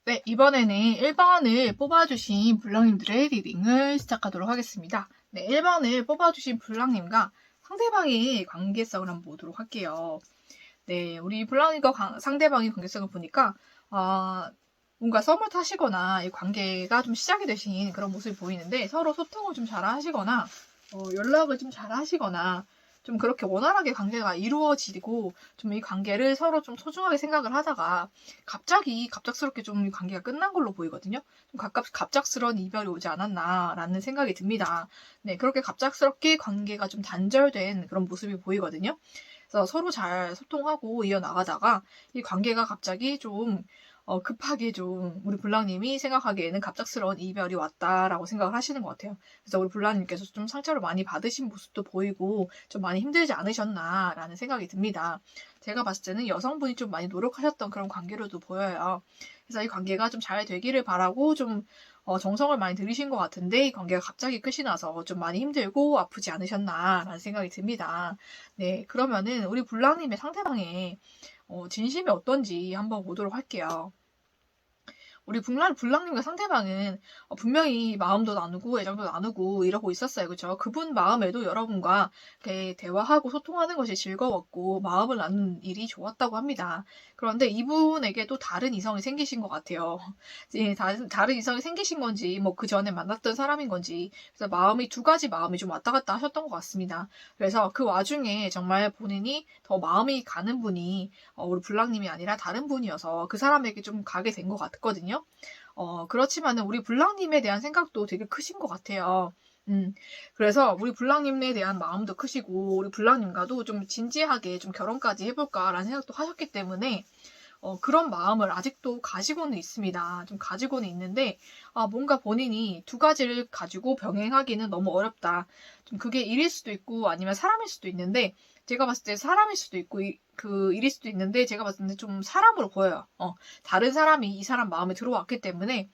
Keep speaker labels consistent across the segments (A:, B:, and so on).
A: 네, 이번에는 1번을 뽑아주신 블랑님들의 리딩을 시작하도록 하겠습니다. 네, 1번을 뽑아주신 블랑님과 상대방의 관계성을 한번 보도록 할게요. 네, 우리 블랑님과 상대방의 관계성을 보니까, 뭔가 썸을 타시거나 이 관계가 좀 시작이 되신 그런 모습이 보이는데, 서로 소통을 좀 잘 하시거나, 연락을 좀 잘 하시거나, 좀 그렇게 원활하게 관계가 이루어지고, 좀 이 관계를 서로 좀 소중하게 생각을 하다가, 갑작스럽게 좀 이 관계가 끝난 걸로 보이거든요. 좀 갑작스러운 이별이 오지 않았나라는 생각이 듭니다. 네, 그렇게 갑작스럽게 관계가 좀 단절된 그런 모습이 보이거든요. 그래서 서로 잘 소통하고 이어나가다가 이 관계가 갑자기 좀 급하게 좀 우리 블랑님이 생각하기에는 갑작스러운 이별이 왔다라고 생각을 하시는 것 같아요. 그래서 우리 블랑님께서 좀 상처를 많이 받으신 모습도 보이고 좀 많이 힘들지 않으셨나라는 생각이 듭니다. 제가 봤을 때는 여성분이 좀 많이 노력하셨던 그런 관계로도 보여요. 그래서 이 관계가 좀 잘 되기를 바라고 좀 정성을 많이 들이신 것 같은데 이 관계가 갑자기 끝이 나서 좀 많이 힘들고 아프지 않으셨나라는 생각이 듭니다. 네, 그러면은 우리 블랑님의 상대방의 진심이 어떤지 한번 보도록 할게요. 우리 블랑님과 상대방은 분명히 마음도 나누고 애정도 나누고 이러고 있었어요. 그죠? 그분 마음에도 여러분과 이렇게 대화하고 소통하는 것이 즐거웠고 마음을 나누는 일이 좋았다고 합니다. 그런데 이분에게 또 다른 이성이 생기신 것 같아요. 예, 다른 이성이 생기신 건지 뭐 그 전에 만났던 사람인 건지 그래서 마음이 두 가지 마음이 좀 왔다 갔다 하셨던 것 같습니다. 그래서 그 와중에 정말 본인이 더 마음이 가는 분이 우리 블랑님이 아니라 다른 분이어서 그 사람에게 좀 가게 된 것 같거든요. 그렇지만은 우리 블랑님에 대한 생각도 되게 크신 것 같아요. 그래서 우리 블랑님에 대한 마음도 크시고 우리 블랑님과도 좀 진지하게 좀 결혼까지 해볼까라는 생각도 하셨기 때문에 그런 마음을 아직도 가지고는 있습니다. 좀 가지고는 있는데, 뭔가 본인이 두 가지를 가지고 병행하기는 너무 어렵다. 좀 그게 일일 수도 있고 아니면 사람일 수도 있는데, 제가 봤을 때 사람일 수도 있고, 그 일일 수도 있는데, 제가 봤을 때 좀 사람으로 보여요. 다른 사람이 이 사람 마음에 들어왔기 때문에,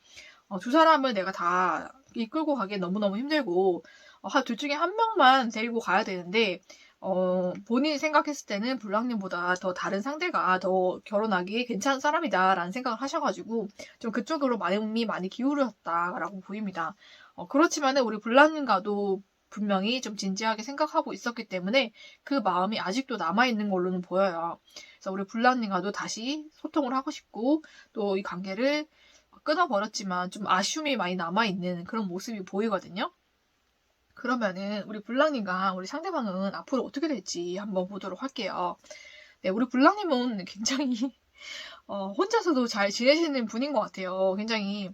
A: 두 사람을 내가 다 이끌고 가기엔 너무너무 힘들고, 둘 중에 한 명만 데리고 가야 되는데, 본인이 생각했을 때는 블랑님보다 더 다른 상대가 더 결혼하기에 괜찮은 사람이다라는 생각을 하셔가지고 좀 그쪽으로 마음이 많이 기울였다라고 보입니다. 그렇지만은 우리 블랑님과도 분명히 좀 진지하게 생각하고 있었기 때문에 그 마음이 아직도 남아있는 걸로는 보여요. 그래서 우리 블랑님과도 다시 소통을 하고 싶고 또 이 관계를 끊어버렸지만 좀 아쉬움이 많이 남아있는 그런 모습이 보이거든요. 그러면은 우리 블랑님과 우리 상대방은 앞으로 어떻게 될지 한번 보도록 할게요. 네, 우리 블랑님은 굉장히 혼자서도 잘 지내시는 분인 것 같아요. 굉장히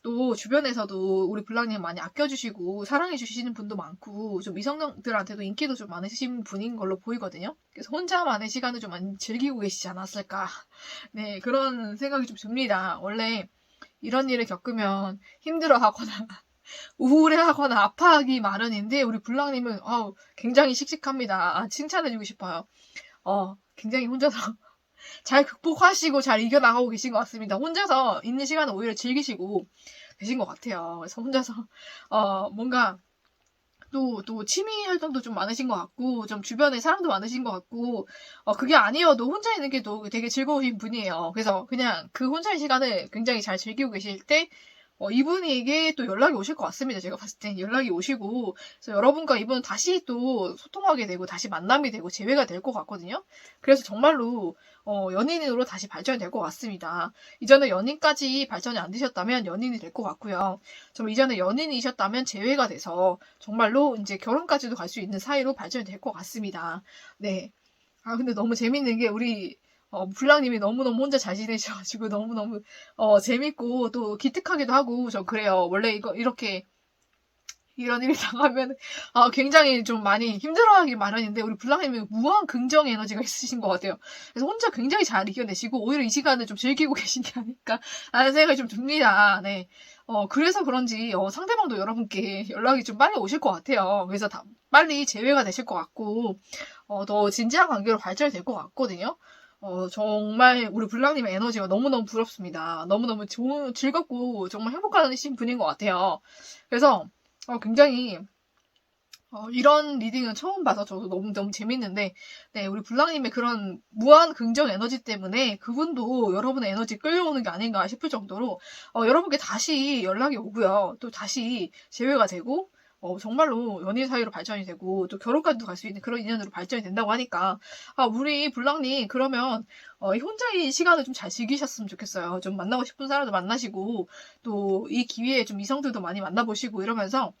A: 또 주변에서도 우리 블랑님 많이 아껴주시고 사랑해주시는 분도 많고 좀 이성들한테도 인기도 좀 많으신 분인 걸로 보이거든요. 그래서 혼자만의 시간을 좀 많이 즐기고 계시지 않았을까. 네, 그런 생각이 좀 듭니다. 원래 이런 일을 겪으면 힘들어하거나 우울해하거나 아파하기 마련인데 우리 블랑님은 굉장히 씩씩합니다. 칭찬해주고 싶어요. 굉장히 혼자서 잘 극복하시고 잘 이겨나가고 계신 것 같습니다. 혼자서 있는 시간을 오히려 즐기시고 계신 것 같아요. 그래서 혼자서 뭔가 또 취미 활동도 좀 많으신 것 같고 좀 주변에 사람도 많으신 것 같고 그게 아니어도 혼자 있는 게 또 되게 즐거우신 분이에요. 그래서 그냥 그 혼자의 시간을 굉장히 잘 즐기고 계실 때 이분에게 또 연락이 오실 것 같습니다. 제가 봤을 땐 연락이 오시고, 그래서 여러분과 이분은 다시 또 소통하게 되고, 다시 만남이 되고, 재회가 될 것 같거든요. 그래서 정말로, 연인으로 다시 발전이 될 것 같습니다. 이전에 연인까지 발전이 안 되셨다면 연인이 될 것 같고요. 좀 이전에 연인이셨다면 재회가 돼서, 정말로 이제 결혼까지도 갈 수 있는 사이로 발전이 될 것 같습니다. 네. 근데 너무 재밌는 게, 우리, 블랑님이 너무너무 혼자 잘 지내셔가지고 너무너무 재밌고 또 기특하기도 하고 저 그래요. 원래 이렇게 이런 일이 당하면 굉장히 좀 많이 힘들어하기 마련인데 우리 블랑님이 무한 긍정 에너지가 있으신 것 같아요. 그래서 혼자 굉장히 잘 이겨내시고 오히려 이 시간을 좀 즐기고 계신 게 아닐까 라는 생각이 좀 듭니다. 네. 그래서 그런지 상대방도 여러분께 연락이 좀 빨리 오실 것 같아요. 그래서 빨리 재회가 되실 것 같고 더 진지한 관계로 발전이 될 것 같거든요. 정말 우리 블랑님의 에너지가 너무너무 부럽습니다. 너무너무 즐겁고 정말 행복하신 분인 것 같아요. 그래서 굉장히 이런 리딩은 처음 봐서 저도 너무너무 재밌는데, 네, 우리 블랑님의 그런 무한 긍정 에너지 때문에 그분도 여러분의 에너지 끌려오는 게 아닌가 싶을 정도로, 여러분께 다시 연락이 오고요. 또 다시 재회가 되고, 정말로 연인 사이로 발전이 되고, 또 결혼까지도 갈 수 있는 그런 인연으로 발전이 된다고 하니까, 우리 블랑님, 그러면, 이 혼자인 시간을 좀 잘 즐기셨으면 좋겠어요. 좀 만나고 싶은 사람도 만나시고, 또 이 기회에 좀 이성들도 많이 만나보시고 이러면서,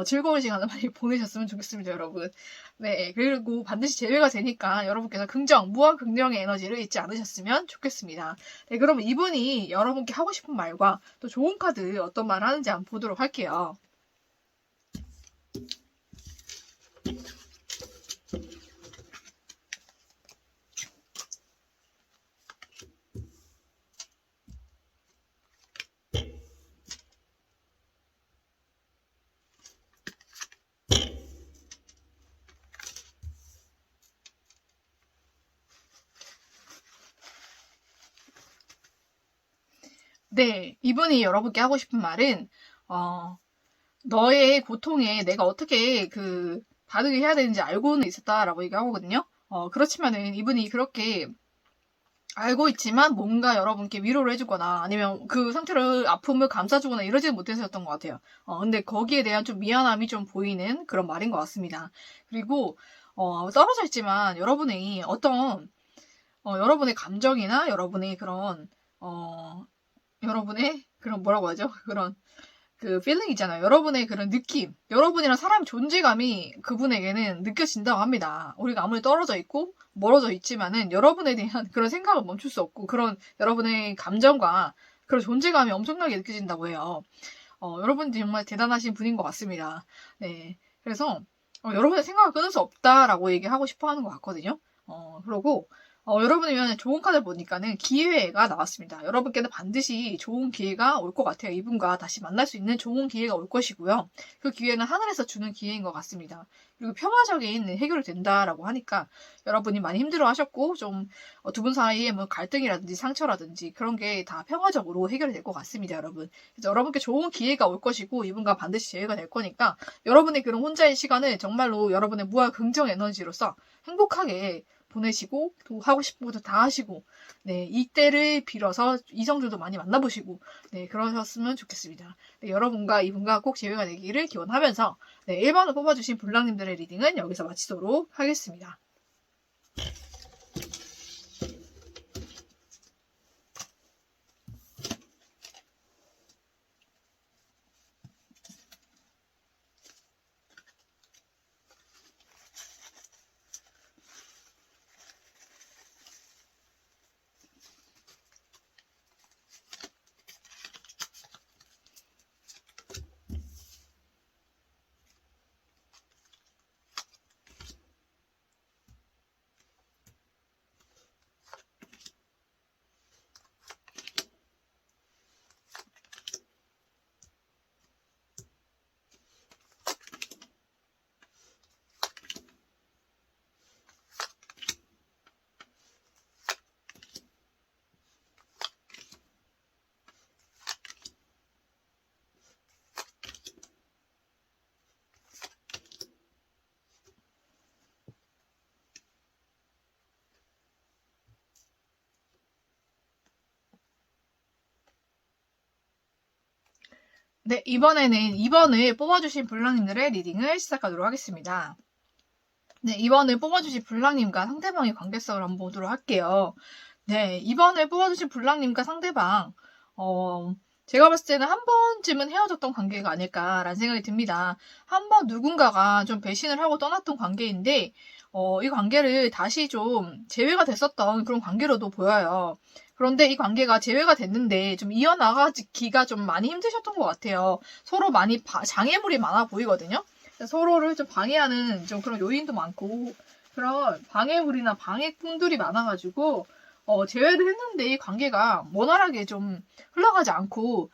A: 즐거운 시간을 많이 보내셨으면 좋겠습니다, 여러분. 네, 그리고 반드시 재회가 되니까 여러분께서 무한 긍정의 에너지를 잊지 않으셨으면 좋겠습니다. 네, 그러면 이분이 여러분께 하고 싶은 말과 또 좋은 카드 어떤 말 하는지 한번 보도록 할게요. 네, 이분이 여러분께 하고 싶은 말은, 너의 고통에 내가 어떻게 반응을 해야 되는지 알고는 있었다라고 얘기하거든요. 그렇지만은 이분이 그렇게 알고 있지만 뭔가 여러분께 위로를 해주거나 아니면 그 상태를 아픔을 감싸주거나 이러지는 못해서였던 것 같아요. 근데 거기에 대한 좀 미안함이 좀 보이는 그런 말인 것 같습니다. 그리고 떨어져 있지만 여러분의 감정이나 여러분의 그런 뭐라고 하죠? 그런 필링 있잖아요. 여러분의 그런 느낌, 여러분이랑 사람 존재감이 그분에게는 느껴진다고 합니다. 우리가 아무리 떨어져 있고 멀어져 있지만은 여러분에 대한 그런 생각을 멈출 수 없고 그런 여러분의 감정과 그런 존재감이 엄청나게 느껴진다고 해요. 여러분들이 정말 대단하신 분인 것 같습니다. 네. 그래서 여러분의 생각을 끊을 수 없다라고 얘기하고 싶어 하는 것 같거든요. 그러고 여러분이 만약에 좋은 카드를 보니까는 기회가 나왔습니다. 여러분께는 반드시 좋은 기회가 올 것 같아요. 이분과 다시 만날 수 있는 좋은 기회가 올 것이고요. 그 기회는 하늘에서 주는 기회인 것 같습니다. 그리고 평화적인 해결이 된다라고 하니까 여러분이 많이 힘들어 하셨고 좀 두 분 사이에 뭐 갈등이라든지 상처라든지 그런 게 다 평화적으로 해결이 될 것 같습니다, 여러분. 그래서 여러분께 좋은 기회가 올 것이고 이분과 반드시 재회가 될 거니까 여러분의 그런 혼자의 시간을 정말로 여러분의 무한 긍정 에너지로서 행복하게 보내시고 또 하고 싶은 것도 다 하시고 네 이때를 빌어서 이성들도 많이 만나보시고 네 그러셨으면 좋겠습니다. 네, 여러분과 이분과 꼭 재회가 되기를 기원하면서 네 1번을 뽑아주신 블랑님들의 리딩은 여기서 마치도록 하겠습니다. 네, 이번에는 2번을 뽑아주신 블랑님들의 리딩을 시작하도록 하겠습니다. 네, 2번을 뽑아주신 블랑님과 상대방의 관계성을 한번 보도록 할게요. 네, 2번을 뽑아주신 블랑님과 상대방, 제가 봤을 때는 한 번쯤은 헤어졌던 관계가 아닐까라는 생각이 듭니다. 한 번 누군가가 좀 배신을 하고 떠났던 관계인데, 이 관계를 다시 좀 재회가 됐었던 그런 관계로도 보여요. 그런데 이 관계가 재회가 됐는데 좀 이어나가기가 좀 많이 힘드셨던 것 같아요. 서로 많이 장애물이 많아 보이거든요. 서로를 좀 방해하는 좀 그런 요인도 많고 그런 방해물이나 방해꾼들이 많아가지고 재회를 했는데 이 관계가 원활하게 좀 흘러가지 않고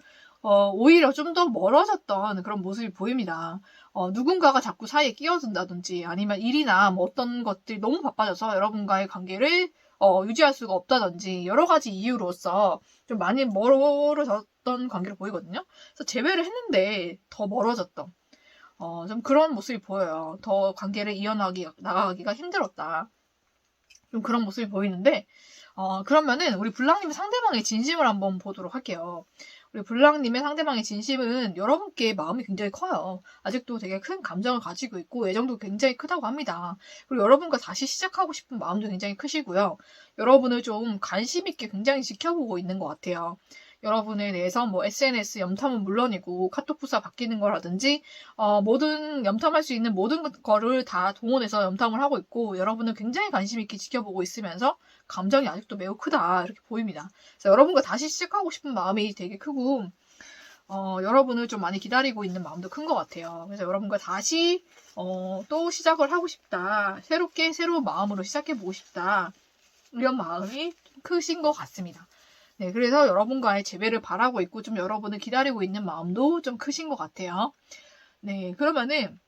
A: 오히려 좀 더 멀어졌던 그런 모습이 보입니다. 누군가가 자꾸 사이에 끼어든다든지 아니면 일이나 뭐 어떤 것들이 너무 바빠져서 여러분과의 관계를 유지할 수가 없다든지 여러 가지 이유로서 좀 많이 멀어졌던 관계로 보이거든요. 그래서 재회를 했는데 더 멀어졌던 좀 그런 모습이 보여요. 더 관계를 나가기가 힘들었다. 좀 그런 모습이 보이는데, 그러면은 우리 블랑님의 상대방의 진심을 한번 보도록 할게요. 우리 블랑님의 상대방의 진심은 여러분께 마음이 굉장히 커요. 아직도 되게 큰 감정을 가지고 있고 애정도 굉장히 크다고 합니다. 그리고 여러분과 다시 시작하고 싶은 마음도 굉장히 크시고요. 여러분을 좀 관심 있게 굉장히 지켜보고 있는 것 같아요. 여러분에 대해서 뭐 SNS 염탐은 물론이고 카톡 부사 바뀌는 거라든지 모든 염탐할 수 있는 모든 거를 다 동원해서 염탐을 하고 있고 여러분을 굉장히 관심 있게 지켜보고 있으면서 감정이 아직도 매우 크다 이렇게 보입니다. 그래서 여러분과 다시 시작하고 싶은 마음이 되게 크고 여러분을 좀 많이 기다리고 있는 마음도 큰 것 같아요. 그래서 여러분과 다시 또 시작을 하고 싶다. 새로운 마음으로 시작해보고 싶다. 이런 마음이 좀 크신 것 같습니다. 네, 그래서 여러분과의 재회를 바라고 있고 좀 여러분을 기다리고 있는 마음도 좀 크신 것 같아요. 네, 그러면은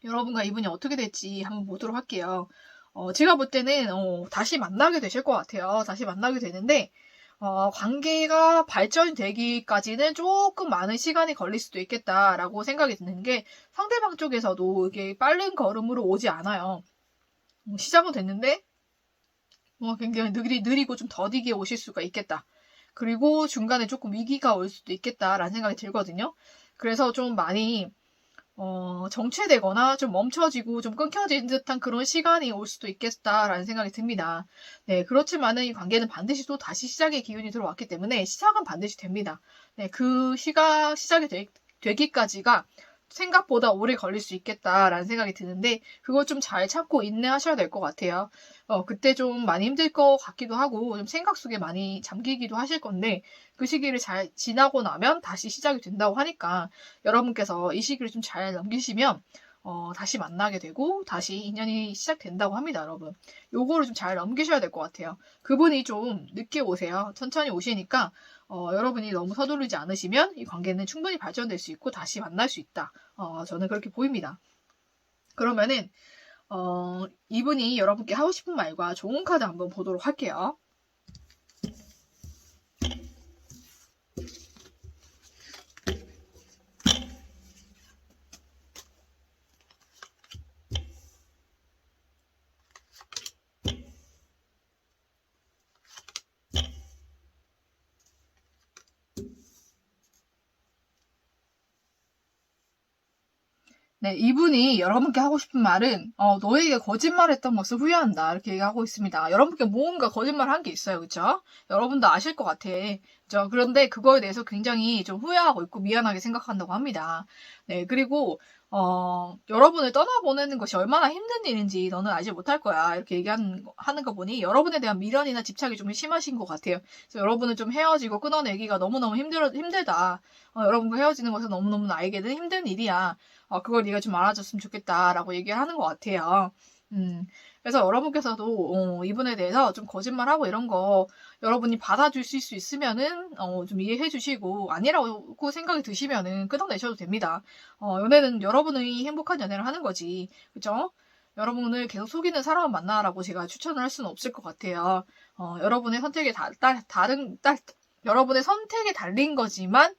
A: 여러분과 이분이 어떻게 될지 한번 보도록 할게요. 제가 볼 때는 다시 만나게 되실 것 같아요. 다시 만나게 되는데 관계가 발전되기까지는 조금 많은 시간이 걸릴 수도 있겠다라고 생각이 드는 게 상대방 쪽에서도 이게 빠른 걸음으로 오지 않아요. 시작은 됐는데 굉장히 느리고 좀 더디게 오실 수가 있겠다. 그리고 중간에 조금 위기가 올 수도 있겠다라는 생각이 들거든요. 그래서 좀 많이 정체되거나 좀 멈춰지고 좀 끊겨진 듯한 그런 시간이 올 수도 있겠다라는 생각이 듭니다. 네, 그렇지만은 이 관계는 반드시 또 다시 시작의 기운이 들어왔기 때문에 시작은 반드시 됩니다. 네, 그 시작이 되기까지가 생각보다 오래 걸릴 수 있겠다라는 생각이 드는데 그거 좀 잘 참고 인내하셔야 될 것 같아요. 그때 좀 많이 힘들 것 같기도 하고 좀 생각 속에 많이 잠기기도 하실 건데 그 시기를 잘 지나고 나면 다시 시작이 된다고 하니까 여러분께서 이 시기를 좀 잘 넘기시면 다시 만나게 되고 다시 인연이 시작된다고 합니다, 여러분. 요거를 좀 잘 넘기셔야 될 것 같아요. 그분이 좀 늦게 오세요. 천천히 오시니까 여러분이 너무 서두르지 않으시면 이 관계는 충분히 발전될 수 있고 다시 만날 수 있다. 저는 그렇게 보입니다. 그러면은 이분이 여러분께 하고 싶은 말과 좋은 카드 한번 보도록 할게요. 네, 이분이 여러분께 하고 싶은 말은 너에게 거짓말했던 것을 후회한다 이렇게 얘기하고 있습니다. 여러분께 뭔가 거짓말한 게 있어요, 그렇죠? 여러분도 아실 것 같아. 그렇죠? 그런데 그거에 대해서 굉장히 좀 후회하고 있고 미안하게 생각한다고 합니다. 네, 그리고 여러분을 떠나보내는 것이 얼마나 힘든 일인지 너는 알지 못할 거야 이렇게 하는 거 보니 여러분에 대한 미련이나 집착이 좀 심하신 것 같아요. 그래서 여러분은 좀 헤어지고 끊어내기가 너무너무 힘들다. 여러분과 헤어지는 것은 너무너무 나에게는 힘든 일이야. 그걸 네가 좀 알아줬으면 좋겠다라고 얘기를 하는 것 같아요. 그래서 여러분께서도 이분에 대해서 좀 거짓말하고 이런 거 여러분이 받아주실 수 있으면은 좀 이해해 주시고 아니라고 생각이 드시면은 끊어내셔도 됩니다. 연애는 여러분이 행복한 연애를 하는 거지. 그죠? 여러분을 계속 속이는 사람을 만나라고 제가 추천을 할 수는 없을 것 같아요. 여러분의 선택에 여러분의 선택에 달린 거지만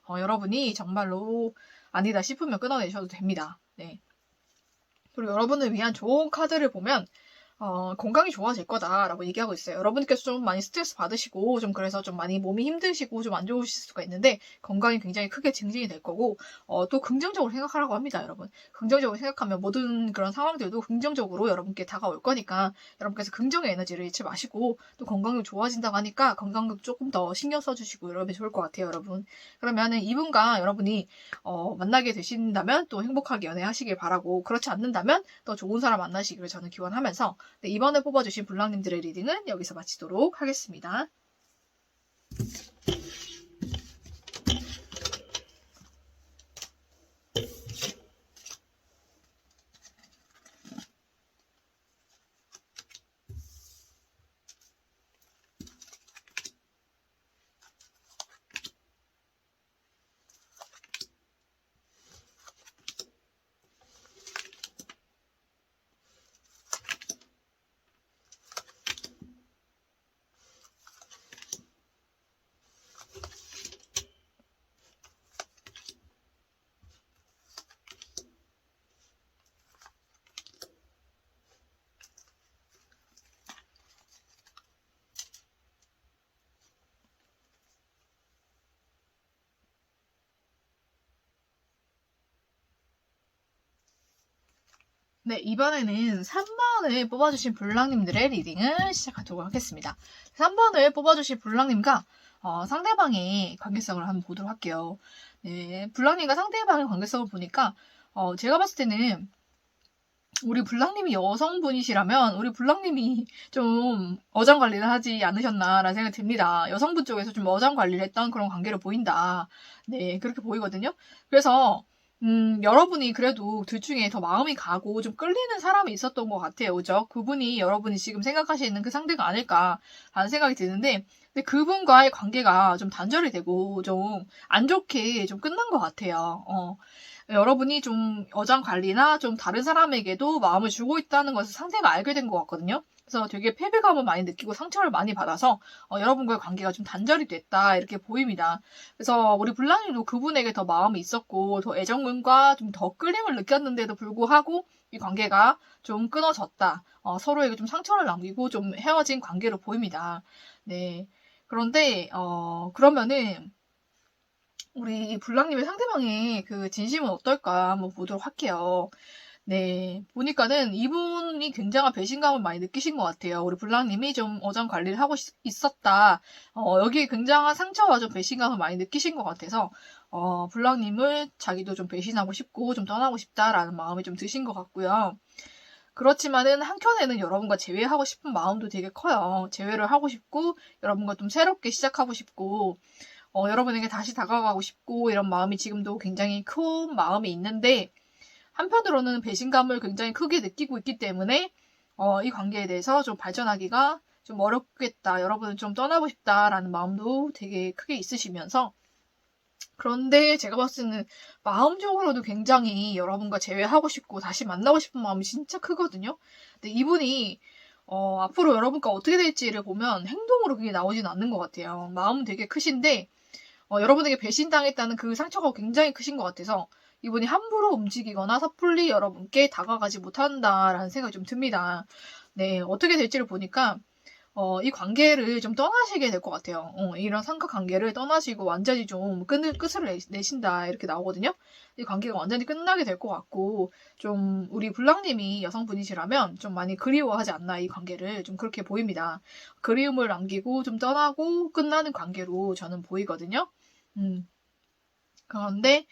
A: 여러분이 정말로 아니다 싶으면 끊어내셔도 됩니다. 네. 그리고 여러분을 위한 좋은 카드를 보면 건강이 좋아질 거다라고 얘기하고 있어요. 여러분께서 좀 많이 스트레스 받으시고 좀 그래서 좀 많이 몸이 힘드시고 좀 안 좋으실 수가 있는데 건강이 굉장히 크게 증진이 될 거고 또 긍정적으로 생각하라고 합니다, 여러분. 긍정적으로 생각하면 모든 그런 상황들도 긍정적으로 여러분께 다가올 거니까 여러분께서 긍정의 에너지를 잃지 마시고 또 건강이 좋아진다고 하니까 건강도 조금 더 신경 써주시고 이러면 좋을 것 같아요, 여러분. 그러면은 이분과 여러분이 만나게 되신다면 또 행복하게 연애하시길 바라고 그렇지 않는다면 더 좋은 사람 만나시기를 저는 기원하면서 네, 이번에 뽑아주신 블랑님들의 리딩은 여기서 마치도록 하겠습니다. 네, 이번에는 3번을 뽑아주신 블랑님들의 리딩을 시작하도록 하겠습니다. 3번을 뽑아주신 블랑님과 상대방의 관계성을 한번 보도록 할게요. 네, 블랑님과 상대방의 관계성을 보니까 제가 봤을 때는 우리 블랑님이 여성분이시라면 우리 블랑님이 좀 어장 관리를 하지 않으셨나라는 생각이 듭니다. 여성분 쪽에서 좀 어장 관리를 했던 그런 관계로 보인다. 네, 그렇게 보이거든요. 그래서 여러분이 그래도 둘 중에 더 마음이 가고 좀 끌리는 사람이 있었던 것 같아요. 그죠? 그분이 여러분이 지금 생각하시는 그 상대가 아닐까라는 생각이 드는데, 근데 그분과의 관계가 좀 단절이 되고 좀 안 좋게 좀 끝난 것 같아요. 여러분이 좀 어장 관리나 좀 다른 사람에게도 마음을 주고 있다는 것을 상대가 알게 된 것 같거든요. 그래서 되게 패배감을 많이 느끼고 상처를 많이 받아서 여러분과의 관계가 좀 단절이 됐다 이렇게 보입니다. 그래서 우리 블랑님도 그분에게 더 마음이 있었고 더 애정과 좀 더 끌림을 느꼈는데도 불구하고 이 관계가 좀 끊어졌다. 서로에게 좀 상처를 남기고 좀 헤어진 관계로 보입니다. 네. 그런데 그러면은 우리 블랑님의 상대방의 그 진심은 어떨까 한번 보도록 할게요. 네, 보니까는 이분이 굉장한 배신감을 많이 느끼신 것 같아요. 우리 블랑님이 좀 어장 관리를 하고 있었다. 여기에 굉장한 상처와 좀 배신감을 많이 느끼신 것 같아서 블랑님을 자기도 좀 배신하고 싶고 좀 떠나고 싶다라는 마음이 좀 드신 것 같고요. 그렇지만은 한켠에는 여러분과 재회하고 싶은 마음도 되게 커요. 재회를 하고 싶고 여러분과 좀 새롭게 시작하고 싶고 여러분에게 다시 다가가고 싶고 이런 마음이 지금도 굉장히 큰 마음이 있는데 한편으로는 배신감을 굉장히 크게 느끼고 있기 때문에 이 관계에 대해서 좀 발전하기가 좀 어렵겠다. 여러분은 좀 떠나고 싶다라는 마음도 되게 크게 있으시면서 그런데 제가 봤을 때는 마음적으로도 굉장히 여러분과 재회하고 싶고 다시 만나고 싶은 마음이 진짜 크거든요. 근데 이분이 앞으로 여러분과 어떻게 될지를 보면 행동으로 그게 나오진 않는 것 같아요. 마음은 되게 크신데 여러분에게 배신당했다는 그 상처가 굉장히 크신 것 같아서 이분이 함부로 움직이거나 섣불리 여러분께 다가가지 못한다라는 생각이 좀 듭니다. 네, 어떻게 될지를 보니까 이 관계를 좀 떠나시게 될 것 같아요. 이런 삼각관계를 떠나시고 완전히 좀 끝을 내신다 이렇게 나오거든요. 이 관계가 완전히 끝나게 될 것 같고 좀 우리 블랑님이 여성분이시라면 좀 많이 그리워하지 않나 이 관계를 좀 그렇게 보입니다. 그리움을 남기고 좀 떠나고 끝나는 관계로 저는 보이거든요. 그런데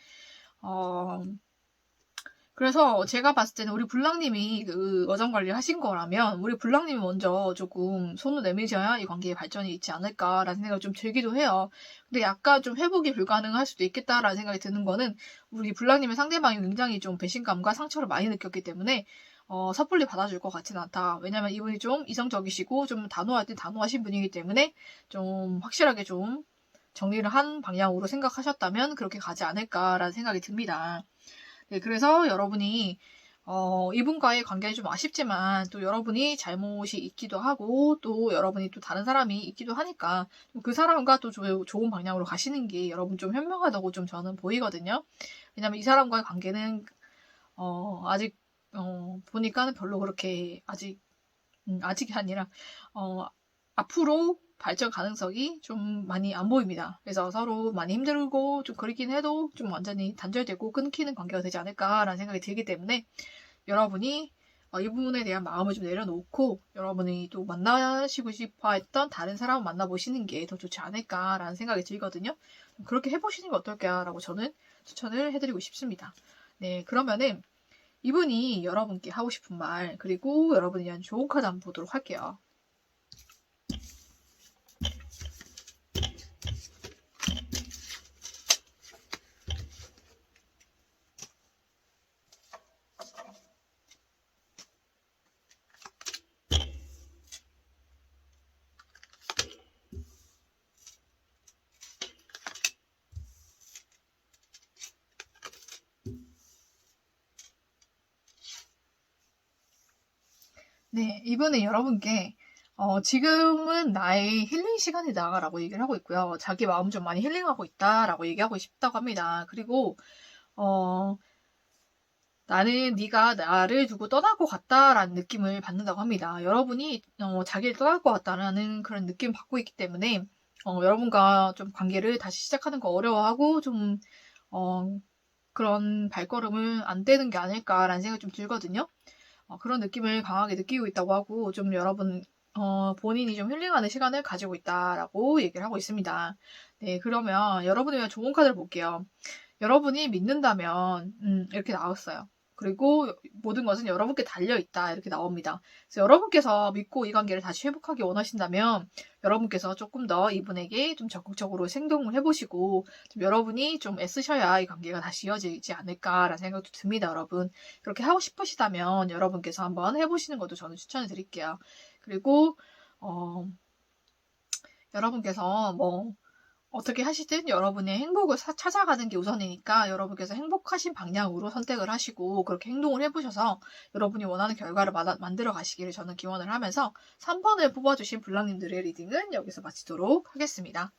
A: 그래서 제가 봤을 때는 우리 블랑님이 그 어장 관리를 하신 거라면 우리 블랑님이 먼저 조금 손을 내미셔야 이 관계에 발전이 있지 않을까라는 생각이 좀 들기도 해요. 근데 약간 좀 회복이 불가능할 수도 있겠다라는 생각이 드는 거는 우리 블랑님의 상대방이 굉장히 좀 배신감과 상처를 많이 느꼈기 때문에 섣불리 받아줄 것 같지는 않다. 왜냐면 이분이 좀 이성적이시고 좀 단호할 때 단호하신 분이기 때문에 좀 확실하게 좀 정리를 한 방향으로 생각하셨다면 그렇게 가지 않을까라는 생각이 듭니다. 네, 그래서 여러분이 이분과의 관계는 좀 아쉽지만 또 여러분이 잘못이 있기도 하고 또 여러분이 또 다른 사람이 있기도 하니까 그 사람과 또 좋은 방향으로 가시는 게 여러분 좀 현명하다고 좀 저는 보이거든요. 왜냐면 이 사람과의 관계는 아직 보니까는 별로 그렇게 아직이 아니라 앞으로 발전 가능성이 좀 많이 안 보입니다. 그래서 서로 많이 힘들고 좀 그리긴 해도 좀 완전히 단절되고 끊기는 관계가 되지 않을까라는 생각이 들기 때문에 여러분이 이 부분에 대한 마음을 좀 내려놓고 여러분이 또 만나시고 싶어 했던 다른 사람을 만나보시는 게 더 좋지 않을까라는 생각이 들거든요. 그렇게 해보시는 게 어떨까라고 저는 추천을 해드리고 싶습니다. 네, 그러면은 이분이 여러분께 하고 싶은 말 그리고 여러분에 대한 좋은 카드 한번 보도록 할게요. 네, 이번에 여러분께 지금은 나의 힐링 시간이다 라고 얘기를 하고 있고요. 자기 마음 좀 많이 힐링하고 있다 라고 얘기하고 싶다고 합니다. 그리고 나는 네가 나를 두고 떠날 것 같다라는 느낌을 받는다고 합니다. 여러분이 자기를 떠날 것 같다라는 그런 느낌을 받고 있기 때문에 여러분과 좀 관계를 다시 시작하는 거 어려워하고 좀 그런 발걸음을 안 떼는 게 아닐까라는 생각이 좀 들거든요. 그런 느낌을 강하게 느끼고 있다고 하고 좀 여러분 본인이 좀 힐링하는 시간을 가지고 있다라고 얘기를 하고 있습니다. 네, 그러면 여러분을 위한 좋은 카드를 볼게요. 여러분이 믿는다면 이렇게 나왔어요. 그리고 모든 것은 여러분께 달려있다 이렇게 나옵니다. 그래서 여러분께서 믿고 이 관계를 다시 회복하기 원하신다면 여러분께서 조금 더 이분에게 좀 적극적으로 행동을 해보시고 좀 여러분이 좀 애쓰셔야 이 관계가 다시 이어지지 않을까라는 생각도 듭니다. 여러분 그렇게 하고 싶으시다면 여러분께서 한번 해보시는 것도 저는 추천을 드릴게요. 그리고 여러분께서 뭐 어떻게 하시든 여러분의 행복을 찾아가는 게 우선이니까 여러분께서 행복하신 방향으로 선택을 하시고 그렇게 행동을 해보셔서 여러분이 원하는 결과를 만들어 가시기를 저는 기원을 하면서 3번을 뽑아주신 블랑님들의 리딩은 여기서 마치도록 하겠습니다.